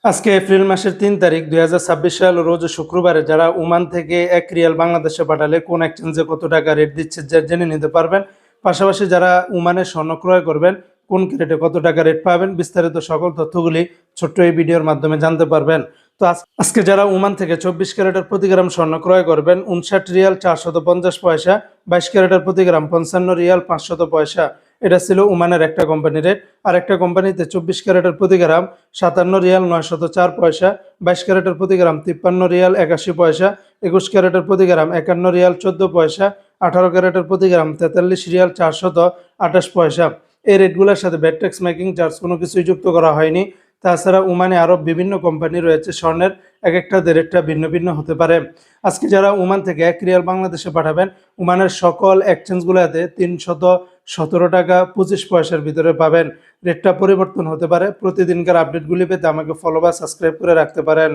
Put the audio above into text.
আজকে এপ্রিল মাসের ৩ তারিখ ২০২৬ সাল রোজ শুক্রবারে যারা ওমান থেকে ১ রিয়াল বাংলাদেশে পাঠালে কোন এক্সচেঞ্জে কত টাকা রেট দিচ্ছে জেনে নিতে পারবেন। পাশাপাশি যারা ওমানে স্বর্ণ ক্রয় করবেন কোন ক্যারেটে কত টাকা রেট পাবেন, বিস্তারিত সকল তথ্যগুলি ছোট্ট এই ভিডিওর মাধ্যমে জানতে পারবেন। তো আজকে যারা ওমান থেকে ২৪ ক্যারেটের প্রতি গ্রাম স্বর্ণ ক্রয় করবেন ৫৯ রিয়াল ৪৫০ পয়সা, ২২ ক্যারেটের প্রতি গ্রাম ৫৫ রিয়াল ৫০০ পয়সা। এটা ছিল ওমানের একটা কোম্পানি রেট। আর একটা কোম্পানিতে ২৪ ক্যারেটের প্রতি গ্রাম ৫৭ রিয়াল ৯০৪ পয়সা, ২২ ক্যারেটের প্রতি গ্রাম ৫৩ রিয়াল ৮১ পয়সা, ২১ ক্যারেটের প্রতি গ্রাম ৫১ রিয়াল ১৪ পয়সা, ১৮ ক্যারেটের প্রতি গ্রাম ৪৩ রিয়াল ৪২৮ পয়সা। এই রেটগুলোর সাথে ভ্যাট ট্যাক্স মেকিং চার্জ কোনো কিছুই যুক্ত করা হয়নি। তাছাড়া ওমানে আরও বিভিন্ন কোম্পানি রয়েছে, স্বর্ণের এক একটা রেটটা ভিন্ন ভিন্ন হতে পারে। আজকে যারা ওমান থেকে ১ রিয়াল বাংলাদেশে পাঠাবেন ওমানের সকল এক্সচেঞ্জগুলোতে ৩17 টাকা ২৫ পয়সার ভিতরে পাবেন। রেটটা পরিবর্তন হতে পারে। প্রতিদিনকার আপডেটগুলি পেতে আমাকে ফলো বা সাবস্ক্রাইব করে রাখতে পারেন।